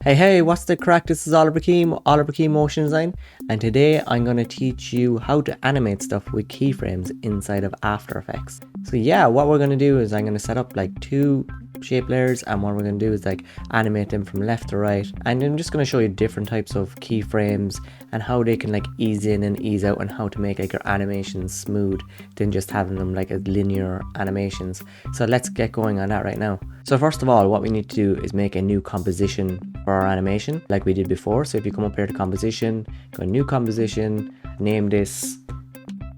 Hey, what's the crack? This is Oliver Keane Motion Design, and today I'm going to teach you how to animate stuff with keyframes inside of After Effects. So yeah, what we're going to do is I'm going to set up like two shape layers, and what we're going to do is like animate them from left to right, and I'm just going to show you different types of keyframes and how they can like ease in and ease out, and how to make like your animations smooth than just having them like as linear animations. So let's get going on that right now. So first of all, what we need to do is make a new composition for our animation like we did before. So if you come up here to composition, go new composition, name this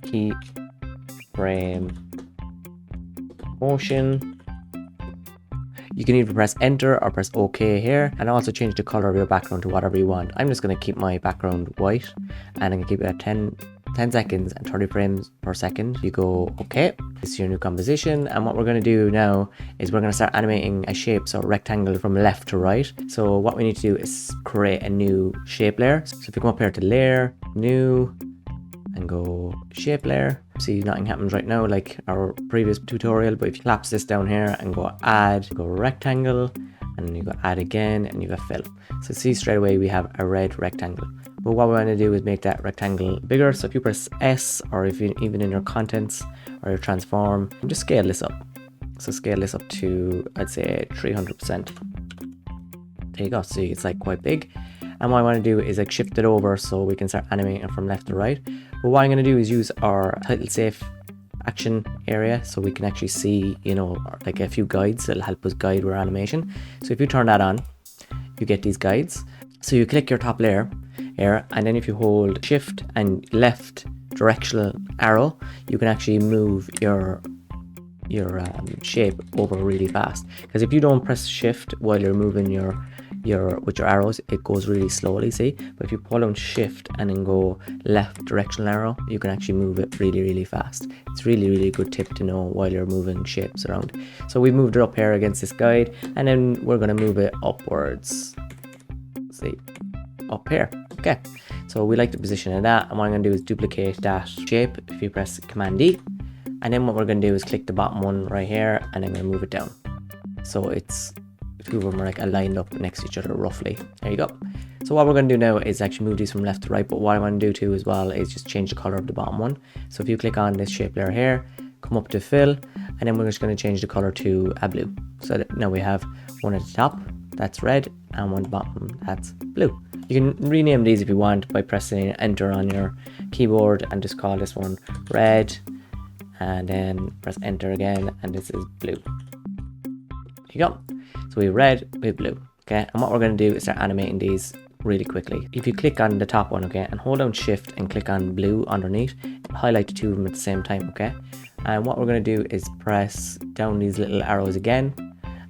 keyframe motion. You can either press enter or press OK here, and also change the color of your background to whatever you want. I'm just going to keep my background white, and I'm going to keep it at 10 seconds and 30 frames per second. You go OK. This is your new composition, and what we're going to do now is we're going to start animating a shape, so a rectangle from left to right. So what we need to do is create a new shape layer. So if you come up here to layer, new, and go shape layer, see nothing happens right now like our previous tutorial, but if you collapse this down here and go add, go rectangle, and then you go add again, and you go fill. So see straight away we have a red rectangle. But what we want to do is make that rectangle bigger. So if you press S, or if you even in your contents or your transform, just scale this up. So scale this up to, I'd say 300%. There you go. See, it's like quite big. And what I want to do is like shift it over so we can start animating from left to right. But what I'm going to do is use our title safe action area so we can actually see, you know, like a few guides that'll help us guide our animation. So if you turn that on, you get these guides. So you click your top layer here, and then if you hold shift and left directional arrow, you can actually move your shape over really fast. Because if you don't press shift while you're moving your with your arrows, it goes really slowly, see. But if you pull on shift and then go left directional arrow, you can actually move it really fast. It's really good tip to know while you're moving shapes around. So we moved it up here against this guide, and then we're going to move it upwards, see, up here. Okay, so we like the position of that, and what I'm going to do is duplicate that shape. If you press Command D, and then what we're going to do is click the bottom one right here, and I'm going to move it down so it's two of them are like aligned up next to each other roughly. There you go. So what we're going to do now is actually move these from left to right, but what I want to do too as well is just change the color of the bottom one. So if you click on this shape layer here, come up to fill, and then we're just going to change the color to a blue. So that now we have one at the top that's red and one at the bottom that's blue. You can rename these if you want by pressing enter on your keyboard and just call this one red, and then press enter again, and this is blue. There you go. So we have red, we have blue. Okay, and what we're going to do is start animating these really quickly. If you click on the top one, okay, and hold down shift and click on blue underneath, highlight the two of them at the same time, okay. And what we're going to do is press down these little arrows again,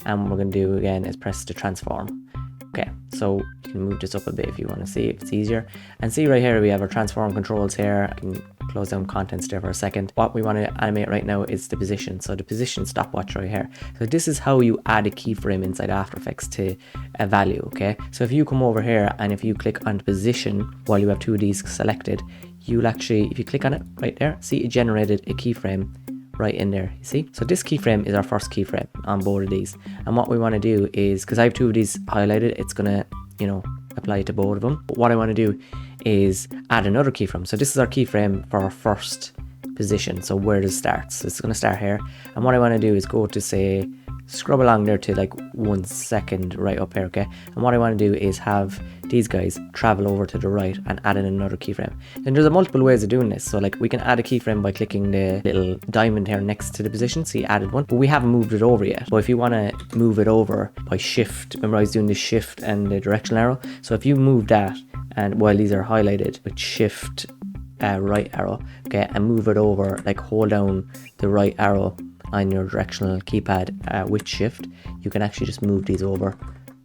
and what we're going to do again is press to transform. Okay, so you can move this up a bit if you want to see if it's easier. And see right here we have our transform controls here. I can close down contents there for a second. What we want to animate right now is the position. So the position stopwatch right here. So this is how you add a keyframe inside After Effects to a value, okay? So if you come over here and if you click on the position while you have two of these selected, you'll actually, if you click on it right there, see it generated a keyframe right in there, you see. So this keyframe is our first keyframe on both of these, and what we want to do is, because I have two of these highlighted, it's gonna, you know, apply to both of them. But what I want to do is add another keyframe. So this is our keyframe for our first position, so where does it start? So it's going to start here, and what I want to do is go to, say, scrub along there to like 1 second right up here, okay. And what I want to do is have these guys travel over to the right and add in another keyframe. And there's a multiple ways of doing this. So like we can add a keyframe by clicking the little diamond here next to the position. So you added one, but we haven't moved it over yet. But if you want to move it over by shift, remember I was doing the shift and the directional arrow. So if you move that, and while these are highlighted with shift right arrow, okay, and move it over, like hold down the right arrow on your directional keypad with shift, you can actually just move these over,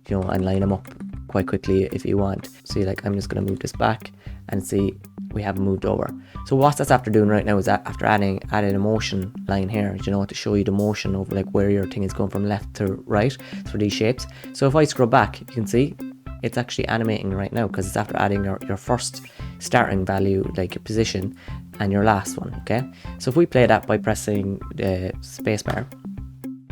you know, and line them up quite quickly if you want. See, like I'm just going to move this back and see we haven't moved over. So what that's after doing right now is that after adding a motion line here, you know, to show you the motion over like where your thing is going from left to right for these shapes. So if I scroll back, you can see it's actually animating right now because it's after adding your first starting value, like your position, and your last one, okay. So if we play that by pressing the spacebar,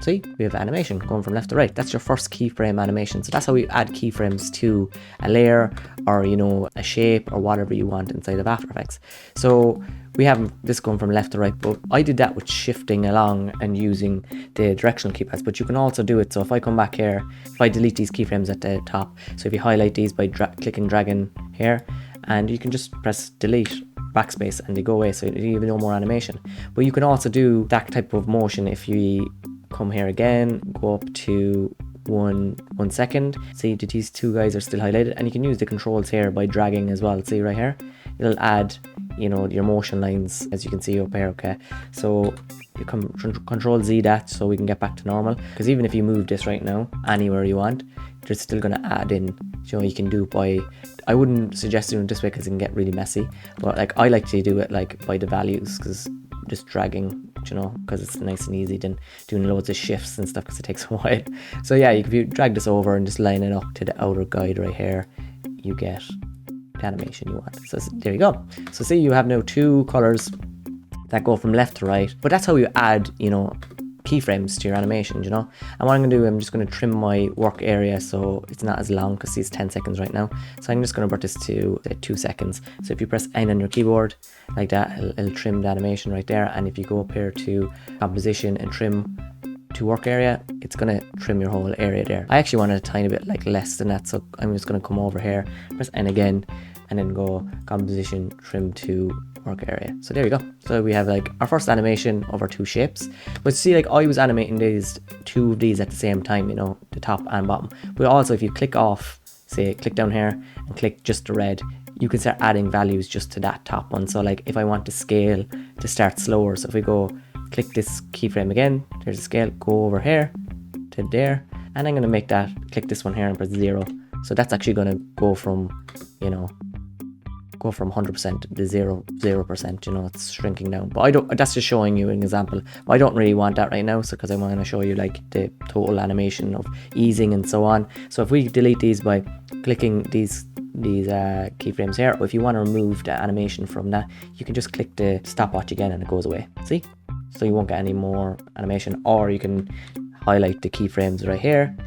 See, we have animation going from left to right. That's your first keyframe animation. So that's how we add keyframes to a layer or, you know, a shape or whatever you want inside of After Effects. So we have this going from left to right, but I did that with shifting along and using the directional keypads, but you can also do it. So if I come back here, if I delete these keyframes at the top, so if you highlight these by clicking, dragging here, and you can just press delete, backspace, and they go away, so you have no more animation. But you can also do that type of motion if you come here again, go up to one second. See, these two guys are still highlighted, and you can use the controls here by dragging as well. See right here, it'll add, you know, your motion lines, as you can see up here. Okay, so you come control Z that, so we can get back to normal, because even if you move this right now anywhere you want, they're still going to add in, you know, you can do by, I wouldn't suggest doing it this way because it can get really messy, but like I like to do it like by the values, because just dragging, you know, because it's nice and easy than doing loads of shifts and stuff, because it takes a while. So yeah, if you drag this over and just line it up to the outer guide right here, you get the animation you want. So there you go. So see, you have now two colors that go from left to right, but that's how you add, you know, keyframes to your animation, you know. And what I'm going to do, I'm just going to trim my work area so it's not as long, because it's 10 seconds right now. So I'm just going to put this to 2 seconds. So if you press N on your keyboard like that, it'll trim the animation right there. And if you go up here to composition and trim to work area, it's going to trim your whole area there. I actually want it a tiny bit like less than that, so I'm just going to come over here, press N again, and then go composition, trim to work area. So there you go. So we have like our first animation of our two shapes. But see, like I was animating two of these at the same time, you know, the top and bottom. But also if you click off, say click down here and click just the red, you can start adding values just to that top one. So like if I want to scale to start slower, so if we go click this keyframe again, there's a scale, go over here to there, and I'm going to make that, click this one here and press 0. So that's actually going to go from, you know, go from 100% to 0%, you know, it's shrinking down. But I don't, that's just showing you an example. But I don't really want that right now, so because I want to show you like the total animation of easing and so on. So if we delete these by clicking these keyframes here, or if you want to remove the animation from that, you can just click the stopwatch again and it goes away. See? So you won't get any more animation. Or you can highlight the keyframes right here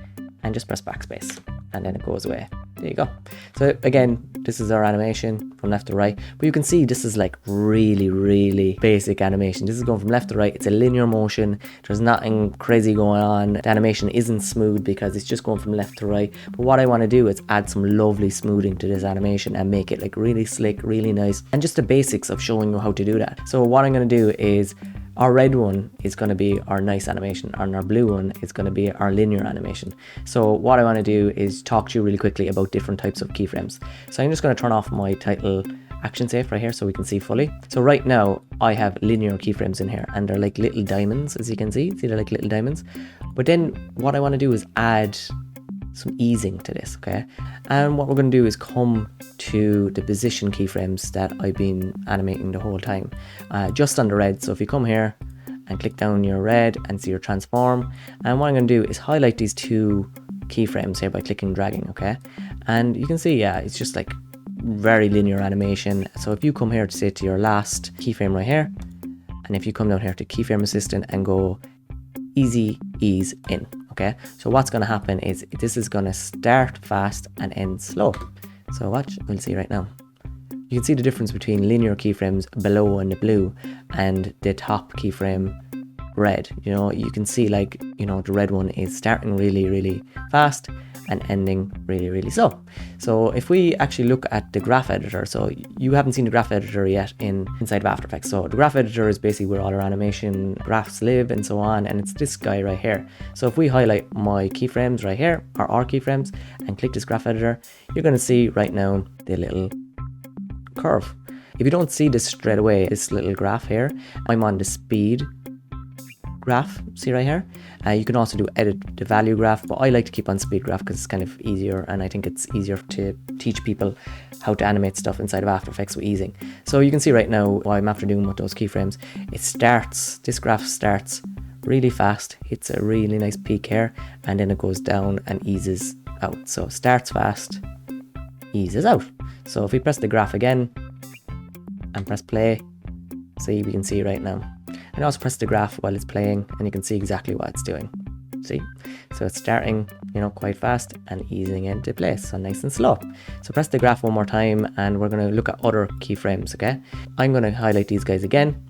and just press backspace, and then it goes away. There you go. So again, this is our animation from left to right, but you can see this is like really basic animation. This is going from left to right. It's a linear motion. There's nothing crazy going on. The animation isn't smooth because it's just going from left to right. But what I want to do is add some lovely smoothing to this animation and make it like really slick, really nice, and just the basics of showing you how to do that. So what I'm going to do is, our red one is going to be our nice animation, and our blue one is going to be our linear animation. So what I want to do is talk to you really quickly about different types of keyframes. So I'm just going to turn off my title action safe right here so we can see fully. So right now I have linear keyframes in here, and they're like little diamonds, as you can see. See, they're like little diamonds. But then what I want to do is add some easing to this, okay? And what we're going to do is come to the position keyframes that I've been animating the whole time, just on the red. So if you come here and click down your red and see your transform, and what I'm going to do is highlight these two keyframes here by clicking dragging, okay? And you can see, yeah, it's just like very linear animation. So if you come here to say to your last keyframe right here, and if you come down here to keyframe assistant and go easy ease in, okay, so what's going to happen is this is going to start fast and end slow. So watch, we'll see right now. You can see the difference between linear keyframes below in the blue and the top keyframe red. You know, you can see like, you know, the red one is starting really fast and ending really slow. So if we actually look at the graph editor, so you haven't seen the graph editor yet inside of After Effects. So the graph editor is basically where all our animation graphs live and so on, and it's this guy right here. So if we highlight my keyframes right here, or our keyframes, and click this graph editor, you're going to see right now the little curve. If you don't see this straight away, this little graph here, I'm on the speed graph, see right here. You can also do edit the value graph, but I like to keep on speed graph because it's kind of easier, and I think it's easier to teach people how to animate stuff inside of After Effects with easing. So you can see right now what I'm after doing with those keyframes, this graph starts really fast, hits a really nice peak here, and then it goes down and eases out. So starts fast, eases out. So if we press the graph again and press play, see, we can see right now. And also press the graph while it's playing, and you can see exactly what it's doing. See, so it's starting, you know, quite fast and easing into place, so nice and slow. So press the graph one more time and we're going to look at other keyframes. Okay, I'm going to highlight these guys again,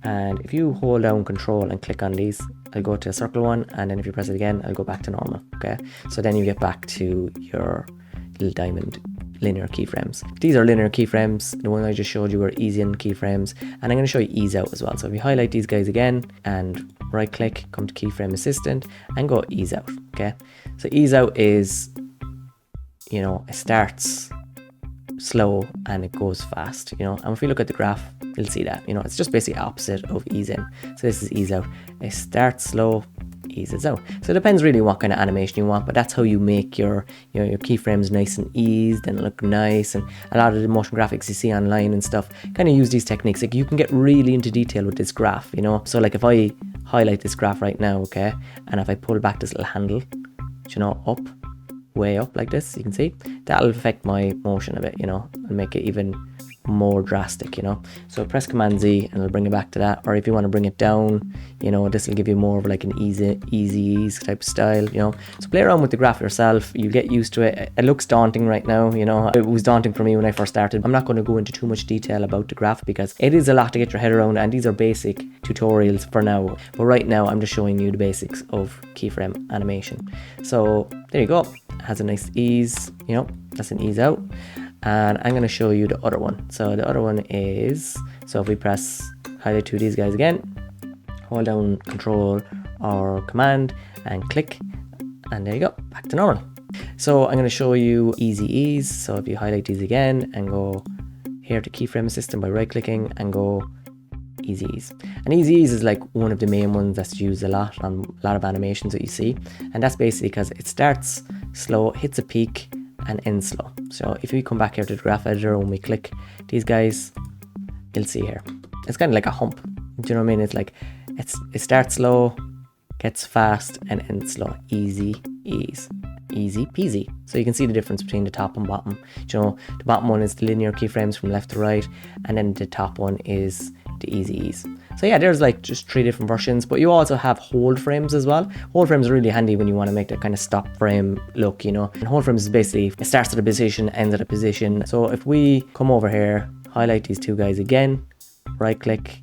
and if you hold down control and click on these, I'll go to a circle one, and then if you press it again, I'll go back to normal. Okay, so then you get back to your little diamond linear keyframes. These are linear keyframes. The one I just showed you were ease in keyframes, and I'm going to show you ease out as well. So if you highlight these guys again and right click, come to keyframe assistant and go ease out. Okay, so ease out is, you know, it starts slow and it goes fast, you know, and if we look at the graph, you'll see that, you know, it's just basically opposite of ease in. So this is ease out. It starts slow, eases out. So it depends really what kind of animation you want, but that's how you make your, you know, your keyframes nice and eased and look nice. And a lot of the motion graphics you see online and stuff kind of use these techniques. Like you can get really into detail with this graph, you know. So like if I highlight this graph right now, okay, and if I pull back this little handle, you know, up, way up like this, you can see that'll affect my motion a bit, you know, and make it even more drastic, you know. So press Command Z and it'll bring it back to that, or if you want to bring it down, you know, this will give you more of like an easy ease type of style, you know. So play around with the graph yourself, you get used to it. It looks daunting right now, you know, it was daunting for me when I first started. I'm not going to go into too much detail about the graph because it is a lot to get your head around, and these are basic tutorials for now, but right now I'm just showing you the basics of keyframe animation. So there you go, it has a nice ease, you know, that's an ease out. And I'm going to show you the other one. So the other one is, so if we press highlight two of these guys again, hold down control or command and click, and there you go, back to normal. So I'm going to show you easy ease. So if you highlight these again and go here to keyframe assistant by right clicking and go easy ease. And easy ease is like one of the main ones that's used a lot on a lot of animations that you see, and that's basically because it starts slow, hits a peak and ends slow. So if we come back here to the graph editor, when we click these guys, you'll see here it's kind of like a hump. Do you know what I mean? It's like it starts slow, gets fast, and ends slow. Easy ease, easy peasy. So you can see the difference between the top and bottom. You know, the bottom one is the linear keyframes from left to right, and then the top one is the easy ease. So yeah, there's like just 3 different versions, but you also have hold frames as well. Hold frames are really handy when you want to make that kind of stop frame look, you know. And hold frames is basically, it starts at a position, ends at a position. So if we come over here, highlight these two guys again, right click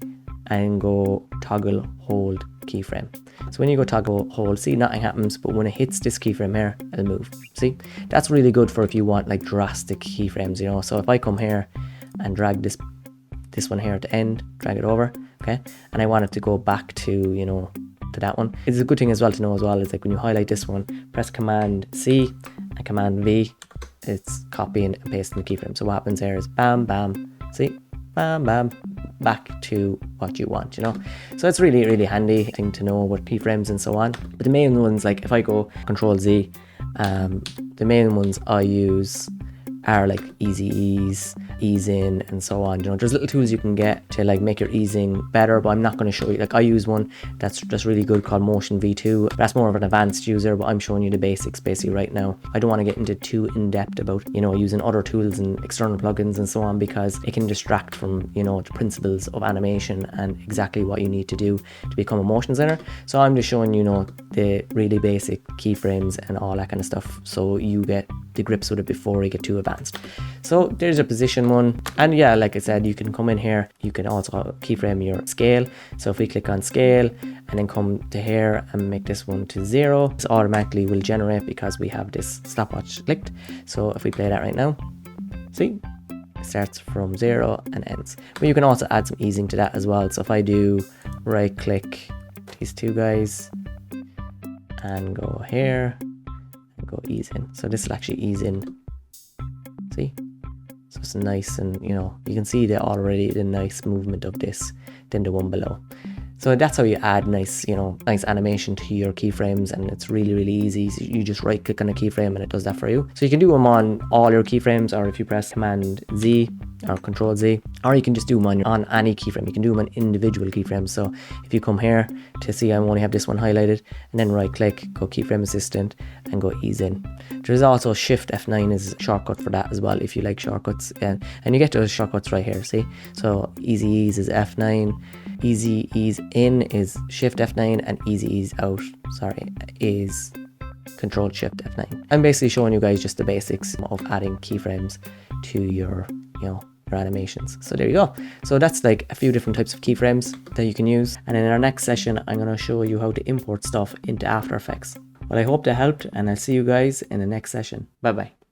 and go toggle hold keyframe. So when you go toggle hold, see, nothing happens, but when it hits this keyframe here, it'll move. See, that's really good for if you want like drastic keyframes, you know. So if I come here and drag this one here at the end, drag it over, okay, and I want it to go back to, you know, to that one. It's a good thing as well to know as well, is like when you highlight this one, press Command C and Command V, it's copying and pasting the keyframe. So what happens here is bam, bam, see, bam, bam, back to what you want, you know. So it's really, really handy thing to know with keyframes and so on. But the main ones, like if I go Control Z, the main ones I use are like easy ease, ease in, and so on. You know, there's little tools you can get to like make your easing better, but I'm not going to show you. Like I use one that's just really good called Motion V2. That's more of an advanced user, but I'm showing you the basics basically right now. I don't want to get into too in depth about, you know, using other tools and external plugins and so on, because it can distract from, you know, the principles of animation and exactly what you need to do to become a motion designer. So I'm just showing, you know, the really basic keyframes and all that kind of stuff, so you get the grips with it before you get too advanced. So there's a position one, and yeah, like I said, you can come in here, you can also keyframe your scale. So if we click on scale and then come to here and make this one to 0, this automatically will generate because we have this stopwatch clicked. So if we play that right now, see, it starts from 0 and ends. But you can also add some easing to that as well. So if I do right click these two guys and go here and go ease in, so this will actually ease in, see, so it's nice, and you know, you can see the already the nice movement of this than the one below. So that's how you add nice, you know, nice animation to your keyframes, and it's really, really easy. So you just right click on a keyframe and it does that for you. So you can do them on all your keyframes, or if you press Command Z or Control Z, or you can just do them on any keyframe. You can do them on individual keyframes. So if you come here to see, I only have this one highlighted, and then right click, go keyframe assistant and go ease in. There's also Shift F9 is a shortcut for that as well if you like shortcuts, and you get those shortcuts right here, see. So easy ease is F9, easy ease in is Shift F9 and easy ease out, sorry, is Control Shift F9. I'm basically showing you guys just the basics of adding keyframes to your, your animations. So there you go. So that's like a few different types of keyframes that you can use. And in our next session, I'm going to show you how to import stuff into After Effects. Well, I hope that helped, and I'll see you guys in the next session. Bye bye.